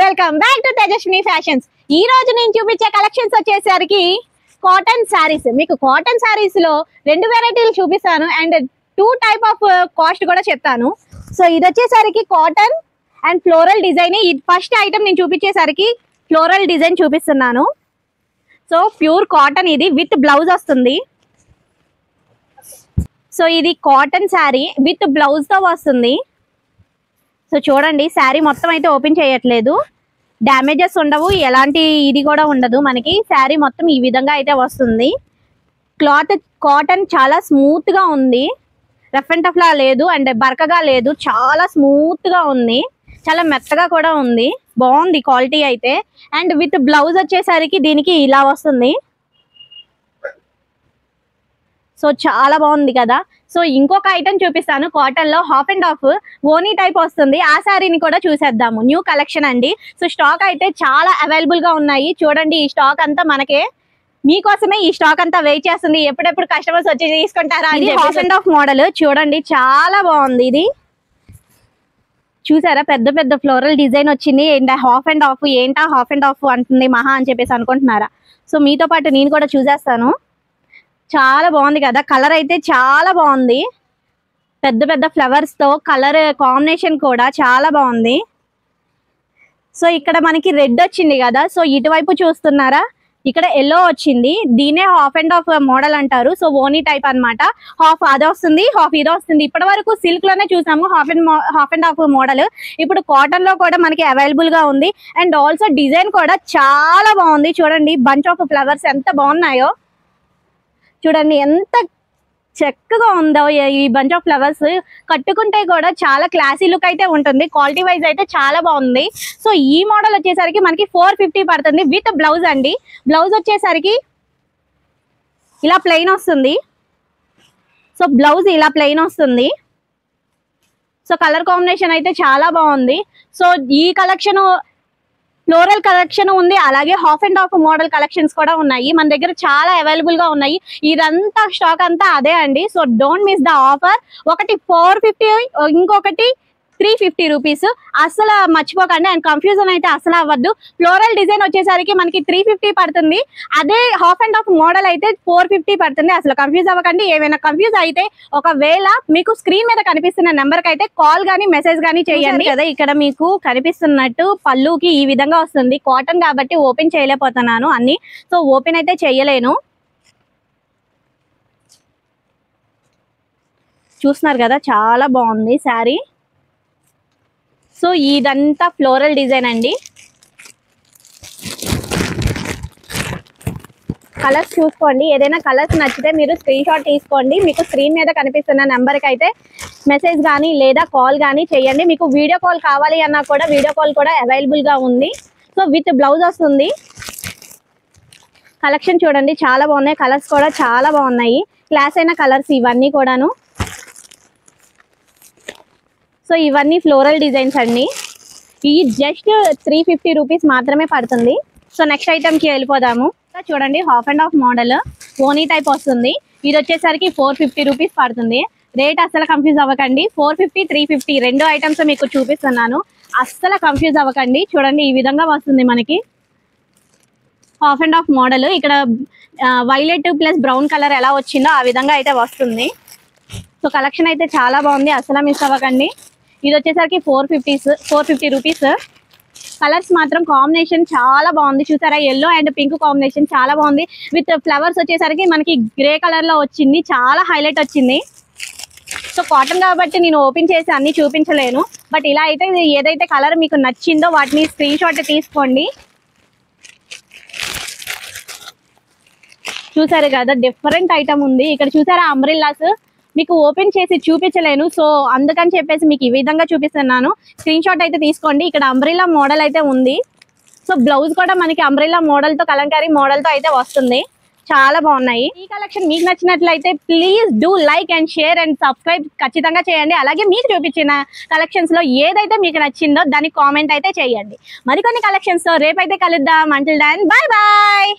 Welcome back to Tejaswini fashions. ఈ రోజు నేను చూపించే కలెక్షన్స్ వచ్చేసరికి కాటన్ శారీస్. మీకు కాటన్ శారీస్ లో రెండు వెరైటీలు చూపిస్తాను and two type of cost కూడా చెప్తాను. సో ఇది వచ్చేసరికి cotton and floral design. First item నేను చూపించేసరికి ఫ్లోరల్ డిజైన్ చూపిస్తున్నాను. సో ప్యూర్ కాటన్, ఇది విత్ బ్లౌజ్ వస్తుంది. సో ఇది కాటన్ శారీ విత్ బ్లౌజ్ తో వస్తుంది. సో చూడండి, శారీ మొత్తం అయితే ఓపెన్ చేయట్లేదు, డ్యామేజెస్ ఉండవు, ఎలాంటి ఇది కూడా ఉండదు. మనకి శారీ మొత్తం ఈ విధంగా అయితే వస్తుంది. క్లాత్ కాటన్ చాలా స్మూత్ గా ఉంది, రఫ్ అండ్ టఫ్ లా లేదు అండ్ బరకగా లేదు, చాలా స్మూత్ గా ఉంది, చాలా మెత్తగా కూడా ఉంది. బాగుంది క్వాలిటీ అయితే. అండ్ విత్ బ్లౌజ్ వచ్చేసరికి దీనికి ఇలా వస్తుంది. సో చాలా బాగుంది కదా. సో ఇంకొక ఐటమ్ చూపిస్తాను, కాటన్ లో హాఫ్ అండ్ హాఫ్ ఓనీ టైప్ వస్తుంది. ఆ శారీని కూడా చూసేద్దాము. న్యూ కలెక్షన్ అండి. సో స్టాక్ అయితే చాలా అవైలబుల్ గా ఉన్నాయి. చూడండి, ఈ స్టాక్ అంతా మనకే, మీకోసమే ఈ స్టాక్ అంతా వెయిట్ చేస్తుంది. ఎప్పుడెప్పుడు కస్టమర్స్ వచ్చి తీసుకుంటారా అని. హాఫ్ అండ్ హాఫ్ మోడల్ చూడండి, చాలా బాగుంది. ఇది చూసారా, పెద్ద పెద్ద ఫ్లోరల్ డిజైన్ వచ్చింది. అండ్ హాఫ్ అండ్ హాఫ్ ఏంటా హాఫ్ అండ్ హాఫ్ అంటుంది మహా అని చెప్పేసి అనుకుంటున్నారా? సో మీతో పాటు నేను కూడా చూసేస్తాను. చాలా బాగుంది కదా, కలర్ అయితే చాలా బాగుంది. పెద్ద పెద్ద ఫ్లవర్స్ తో కలర్ కాంబినేషన్ కూడా చాలా బాగుంది. సో ఇక్కడ మనకి రెడ్ వచ్చింది కదా, సో ఇటువైపు చూస్తున్నారా, ఇక్కడ ఎల్లో వచ్చింది. దీనే హాఫ్ అండ్ హాఫ్ మోడల్ అంటారు. సో ఓనీ టైప్ అన్నమాట. హాఫ్ అది వస్తుంది, హాఫ్ ఇది వస్తుంది. ఇప్పటి వరకు సిల్క్ లోనే చూసాము హాఫ్ అండ్ హాఫ్ మోడల్. ఇప్పుడు కాటన్ లో కూడా మనకి అవైలబుల్ గా ఉంది. అండ్ ఆల్సో డిజైన్ కూడా చాలా బాగుంది. చూడండి, బంచ్ ఆఫ్ ఫ్లవర్స్ ఎంత బాగున్నాయో చూడండి, ఎంత చక్కగా ఉందో ఈ బంచ్ ఆఫ్ ఫ్లవర్స్. కట్టుకుంటే కూడా చాలా క్లాసీ లుక్ అయితే ఉంటుంది. క్వాలిటీ వైజ్ అయితే చాలా బాగుంది. సో ఈ మోడల్ వచ్చేసరికి మనకి 450 పడుతుంది విత్ బ్లౌజ్ అండి. బ్లౌజ్ వచ్చేసరికి ఇలా ప్లెయిన్ వస్తుంది. సో బ్లౌజ్ ఇలా ప్లెయిన్ వస్తుంది. సో కలర్ కాంబినేషన్ అయితే చాలా బాగుంది. సో ఈ కలెక్షన్ ఫ్లోరల్ కలెక్షన్ ఉంది, అలాగే half and half model collections కూడా ఉన్నాయి. మన దగ్గర చాలా అవైలబుల్ గా ఉన్నాయి. ఇదంతా స్టాక్ అంతా అదే అండి. So don't miss the offer. ఒకటి 450, ఇంకొకటి 350 రూపీస్. అసలు మర్చిపోకండి అండ్ కన్ఫ్యూజన్ అయితే అసలు అవ్వద్దు. ఫ్లోరల్ డిజైన్ వచ్చేసరికి మనకి 350 పడుతుంది. అదే హాఫ్ అండ్ హాఫ్ మోడల్ అయితే 450 పడుతుంది. అసలు కన్ఫ్యూజ్ అవ్వకండి. ఏమైనా కన్ఫ్యూజ్ అయితే ఒకవేళ మీకు స్క్రీన్ మీద కనిపిస్తున్న నెంబర్ కి అయితే కాల్ గానీ మెసేజ్ గానీ చేయండి కదా. ఇక్కడ మీకు కనిపిస్తున్నట్టు పళ్ళుకి ఈ విధంగా వస్తుంది. కాటన్ కాబట్టి ఓపెన్ చేయలేకపోతున్నాను అన్ని. సో ఓపెన్ అయితే చేయలేను. చూస్తున్నారు కదా, చాలా బాగుంది శారీ. సో ఇదంతా ఫ్లోరల్ డిజైన్ అండి. కలర్స్ చూసుకోండి, ఏదైనా కలర్స్ నచ్చితే మీరు స్క్రీన్ షాట్ తీసుకోండి. మీకు స్క్రీన్ మీద కనిపిస్తున్న నెంబర్కి అయితే మెసేజ్ కానీ లేదా కాల్ కానీ చేయండి. మీకు వీడియో కాల్ కావాలి అన్నా కూడా వీడియో కాల్ కూడా అవైలబుల్గా ఉంది. సో విత్ బ్లౌజ్ వస్తుంది. కలెక్షన్ చూడండి, చాలా బాగున్నాయి. కలర్స్ కూడా చాలా బాగున్నాయి, క్లాస్ అయిన కలర్స్ ఇవన్నీ కూడాను. సో ఇవన్నీ ఫ్లోరల్ డిజైన్స్ అండి. ఈ జస్ట్ 350 రూపీస్ మాత్రమే పడుతుంది. సో నెక్స్ట్ ఐటమ్కి వెళ్ళిపోదాము. చూడండి, హాఫ్ అండ్ హాఫ్ మోడల్ ఓనీ టైప్ వస్తుంది. ఇది వచ్చేసరికి 450 రూపీస్ పడుతుంది. రేట్ అస్సలు కన్ఫ్యూజ్ అవ్వకండి. 450, 350 రెండు ఐటమ్స్ మీకు చూపిస్తున్నాను. అస్సలు కన్ఫ్యూజ్ అవ్వకండి. చూడండి, ఈ విధంగా వస్తుంది మనకి హాఫ్ అండ్ హాఫ్ మోడల్. ఇక్కడ వైలెట్ ప్లస్ బ్రౌన్ కలర్ ఎలా వచ్చిందో ఆ విధంగా అయితే వస్తుంది. సో కలెక్షన్ అయితే చాలా బాగుంది, అస్సలు మిస్ అవ్వకండి. ఇది వచ్చేసరికి 450 రూపీస్. కలర్స్ మాత్రం కాంబినేషన్ చాలా బాగుంది. చూసారా, ఎల్లో అండ్ పింక్ కాంబినేషన్ చాలా బాగుంది. విత్ ఫ్లవర్స్ వచ్చేసరికి మనకి గ్రే కలర్ లో వచ్చింది, చాలా హైలైట్ వచ్చింది. సో కాటన్ కాబట్టి నేను ఓపెన్ చేసి అన్ని చూపించలేను. బట్ ఇలా అయితే ఏదైతే కలర్ మీకు నచ్చిందో వాటిని స్క్రీన్ షాట్ తీసుకోండి. చూసారు కదా, డిఫరెంట్ ఐటమ్ ఉంది. ఇక్కడ చూసారా అంబ్రెల్లాస్, మీకు ఓపెన్ చేసి చూపించలేను. సో అందుకని చెప్పేసి మీకు ఈ విధంగా చూపిస్తున్నాను. స్క్రీన్ షాట్ అయితే తీసుకోండి. ఇక్కడ అంబ్రెల్లా మోడల్ అయితే ఉంది. సో బ్లౌజ్ కూడా మనకి అంబ్రెల్లా మోడల్ తో కలంకారీ మోడల్ తో అయితే వస్తుంది. చాలా బాగున్నాయి. ఈ కలెక్షన్ మీకు నచ్చినట్లయితే please do like and share and subscribe ఖచ్చితంగా చేయండి. అలాగే మీకు చూపించిన కలెక్షన్స్ లో ఏదైతే మీకు నచ్చిందో దానికి కామెంట్ అయితే చేయండి. మరికొన్ని కలెక్షన్స్ తో రేపైతే కలుద్దాం. Until then bye bye.